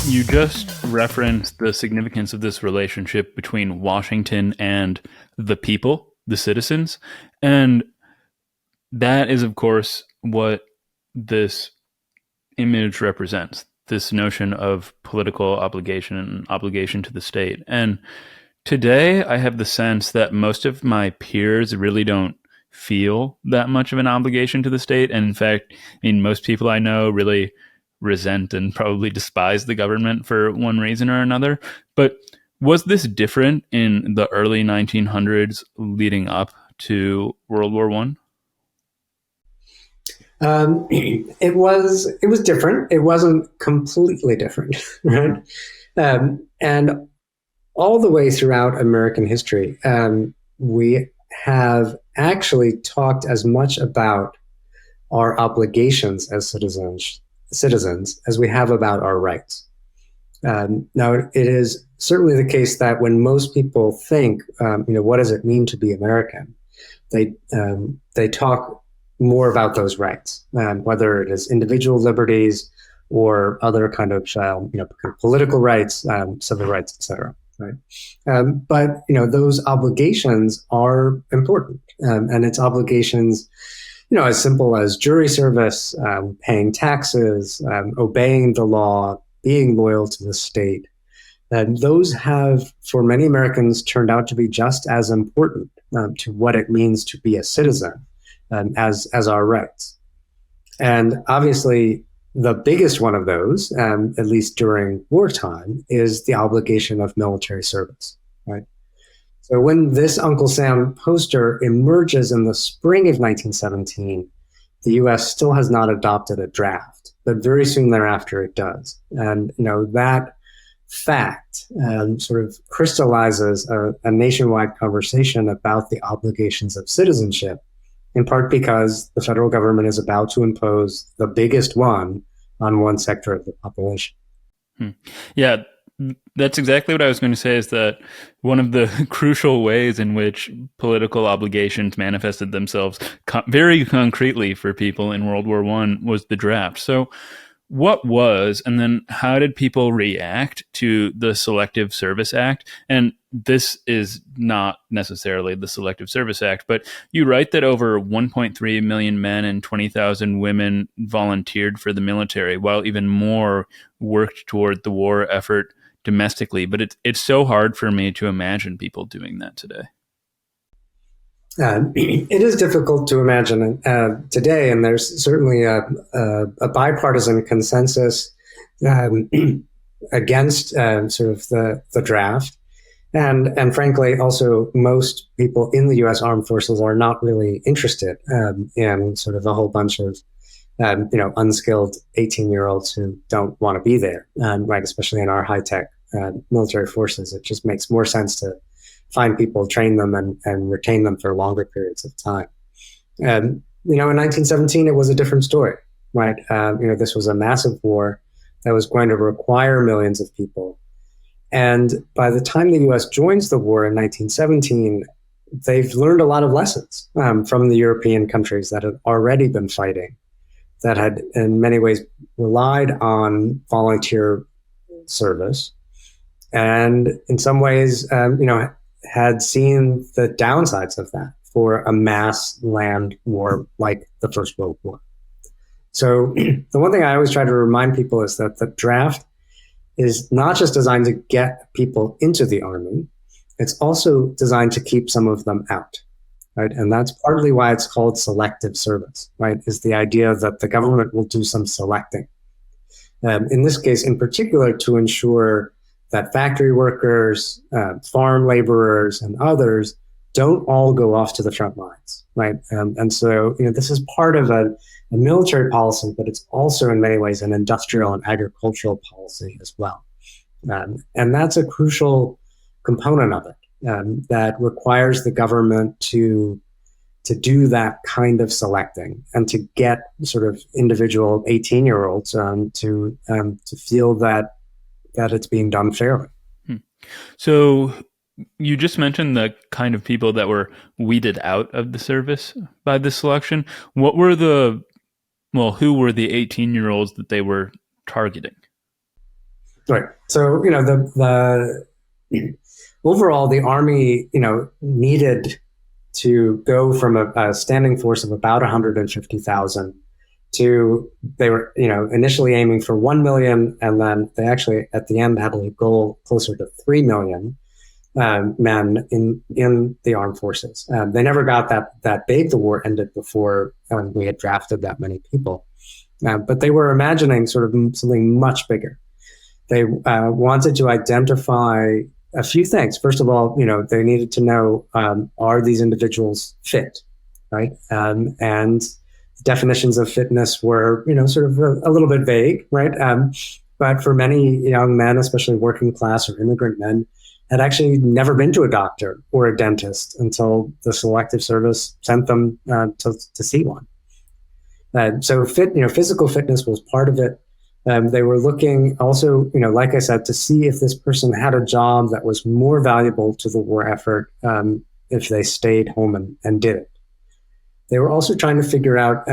You just referenced the significance of this relationship between Washington and the people, the citizens. And that is, of course, what this image represents, this notion of political obligation and obligation to the state. And today, I have the sense that most of my peers really don't feel that much of an obligation to the state. And in fact, most people I know really resent and probably despise the government for one reason or another. But was this different in the early 1900s leading up to World War One? It was different. It wasn't completely different, right? And all the way throughout American history, we have actually talked as much about our obligations as citizens as we have about our rights. Now, it is certainly the case that when most people think, what does it mean to be American? They talk more about those rights, whether it is individual liberties or other kind of political rights, civil rights, etc. Right, but those obligations are important, and it's obligations, as simple as jury service, paying taxes, obeying the law, being loyal to the state. And those have, for many Americans, turned out to be just as important to what it means to be a citizen as our rights. And obviously, the biggest one of those, at least during wartime, is the obligation of military service. Right. So when this Uncle Sam poster emerges in the spring of 1917, the U.S. still has not adopted a draft, but very soon thereafter it does. And that fact sort of crystallizes a nationwide conversation about the obligations of citizenship, in part because the federal government is about to impose the biggest one on one sector of the population. Yeah, that's exactly what I was going to say, is that one of the crucial ways in which political obligations manifested themselves very concretely for people in World War One was the draft. So what was, and then how did people react to the Selective Service Act? And this is not necessarily the Selective Service Act, but you write that over 1.3 million men and 20,000 women volunteered for the military, while even more worked toward the war effort domestically. But it's so hard for me to imagine people doing that today. It is difficult to imagine today, and there's certainly a bipartisan consensus against sort of the draft. And frankly, also most people in the U.S. Armed Forces are not really interested in sort of a whole bunch of unskilled 18-year-olds who don't want to be there, right? Especially in our high-tech military forces, it just makes more sense to find people, train them, and retain them for longer periods of time. And in 1917, it was a different story, right? This was a massive war that was going to require millions of people. And by the time the U.S. joins the war in 1917, they've learned a lot of lessons from the European countries that had already been fighting, that had in many ways relied on volunteer service, and in some ways, had seen the downsides of that for a mass land war like the First World War. So the one thing I always try to remind people is that the draft is not just designed to get people into the army, it's also designed to keep some of them out, right? And that's partly why it's called selective service, right? Is the idea that the government will do some selecting. In this case, in particular, to ensure that factory workers, farm laborers, and others don't all go off to the front lines, right? And so, this is part of a military policy, but it's also in many ways an industrial and agricultural policy as well. And that's a crucial component of it that requires the government to do that kind of selecting and to get sort of individual 18-year-olds to feel that it's being done fairly. So you just mentioned the kind of people that were weeded out of the service by this selection. Who were the 18-year-olds that they were targeting? Right. So, the overall, the army, needed to go from a standing force of about 150,000 to, they were, initially aiming for 1 million. And then they actually, at the end, had a goal closer to 3 million men in the armed forces. They never got that big. The war ended before we had drafted that many people. But they were imagining sort of something much bigger. They wanted to identify a few things. First of all, they needed to know, are these individuals fit, right? And definitions of fitness were, sort of a little bit vague, right? But for many young men, especially working class or immigrant men, had actually never been to a doctor or a dentist until the Selective Service sent them to see one. So physical fitness was part of it. They were looking also, like I said, to see if this person had a job that was more valuable to the war effort if they stayed home and did it. They were also trying to figure out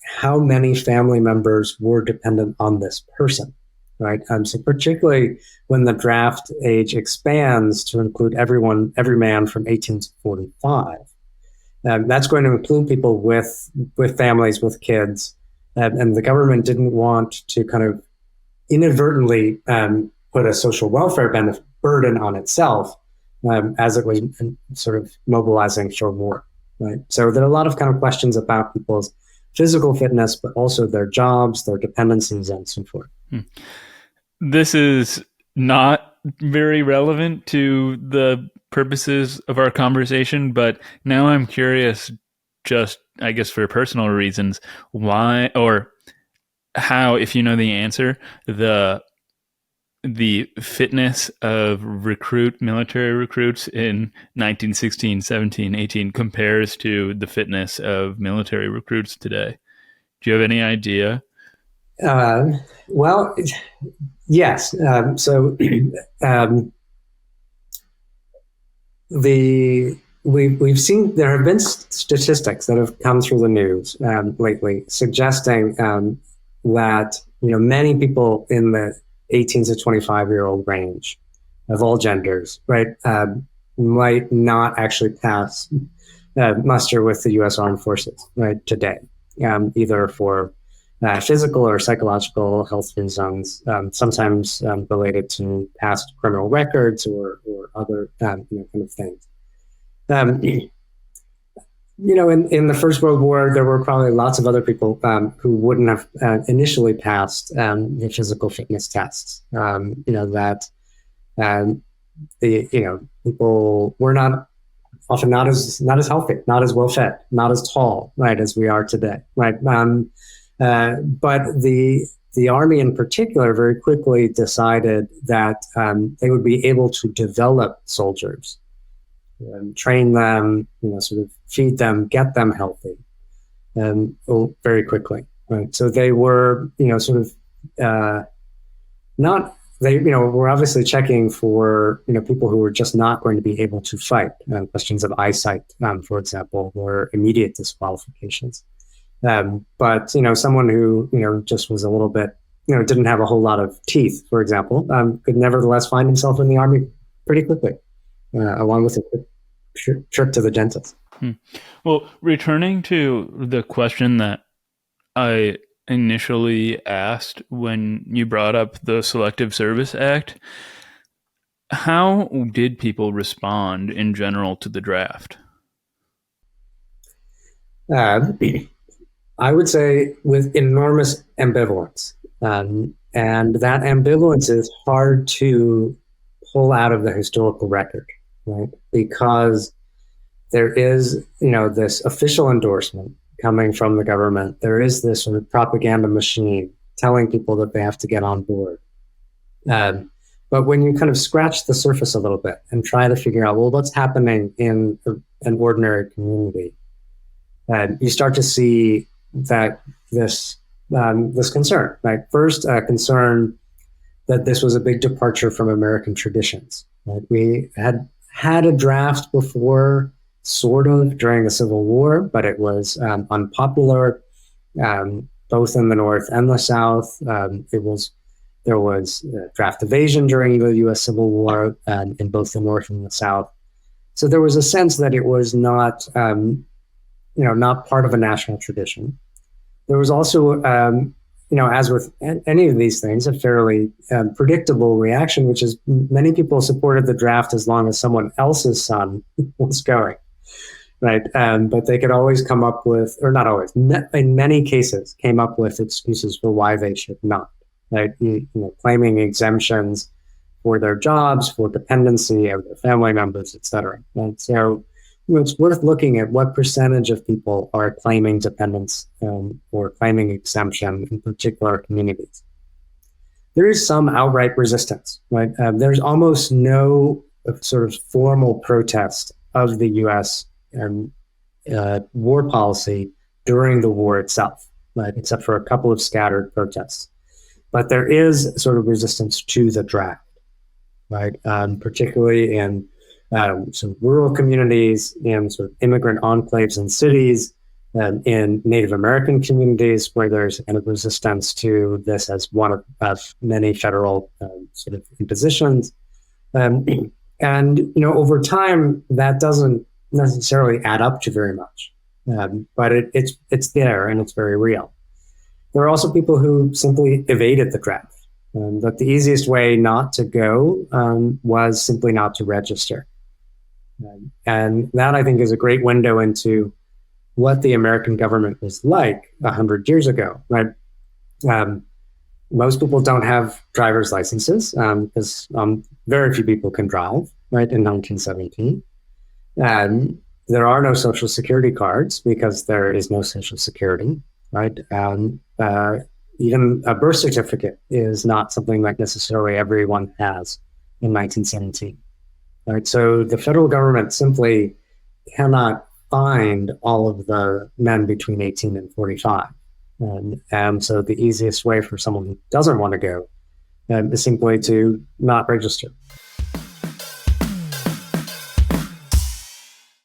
how many family members were dependent on this person, right? So particularly when the draft age expands to include every man from 18 to 45. That's going to include people with families, with kids. And the government didn't want to kind of inadvertently put a social welfare burden on itself as it was sort of mobilizing for war. Right. So there are a lot of kind of questions about people's physical fitness, but also their jobs, their dependencies, and so forth. This is not very relevant to the purposes of our conversation, but now I'm curious, just I guess for personal reasons, why or how, if you know the answer, the fitness of military recruits in 1916, 17, 18 compares to the fitness of military recruits today. Do you have any idea? Well, yes. So we've seen, there have been statistics that have come through the news lately suggesting that many people in the 18 to 25-year-old range of all genders, right, might not actually pass muster with the U.S. Armed Forces, right, today, either for physical or psychological health reasons, sometimes related to past criminal records or other kind of things. In the First World War, there were probably lots of other people who wouldn't have initially passed the physical fitness tests. People were often not as healthy, not as well fed, not as tall, right, as we are today, right. But the Army in particular very quickly decided that they would be able to develop soldiers, train them, sort of feed them, get them healthy, very quickly. Right. So they were, sort of not. They, were obviously checking for, people who were just not going to be able to fight. Questions of eyesight, for example, were immediate disqualifications. But someone who just was a little bit, didn't have a whole lot of teeth, for example, could nevertheless find himself in the Army pretty quickly, along with a quick trip to the dentist. Well, returning to the question that I initially asked when you brought up the Selective Service Act, how did people respond in general to the draft? I would say with enormous ambivalence. And that ambivalence is hard to pull out of the historical record, right? Because there is, this official endorsement coming from the government. There is this sort of propaganda machine telling people that they have to get on board. But when you kind of scratch the surface a little bit and try to figure out, well, what's happening in an ordinary community, you start to see that this concern, right? First, concern that this was a big departure from American traditions. Right? We had a draft before, sort of, during the Civil War, but it was unpopular, both in the North and the South. There was draft evasion during the U.S. Civil War in both the North and the South. So there was a sense that it was not, not part of a national tradition. There was also, as with any of these things, a fairly predictable reaction, which is many people supported the draft as long as someone else's son was going, right? But they could always come up with, or not always, in many cases, came up with excuses for why they should not, right? Claiming exemptions for their jobs, for dependency of their family members, et cetera. And so it's worth looking at what percentage of people are claiming dependence or claiming exemption in particular communities. There is some outright resistance, right? There's almost no sort of formal protest of the U.S. War policy during the war itself, right? Except for a couple of scattered protests. But there is sort of resistance to the draft, right? Particularly in some rural communities, in sort of immigrant enclaves in cities, in Native American communities where there's kind of resistance to this as one of many federal sort of impositions. And, over time, that doesn't necessarily add up to very much, but it's there and it's very real. There are also people who simply evaded the draft. That the easiest way not to go was simply not to register. And that, I think, is a great window into what the American government was like 100 years ago, right? Most people don't have driver's licenses because very few people can drive, right, in 1917. There are no social security cards because there is no social security, right? Even a birth certificate is not something that necessarily everyone has in 1917. Right? So the federal government simply cannot find all of the men between 18 and 45. And so the easiest way for someone who doesn't want to go is simply to not register.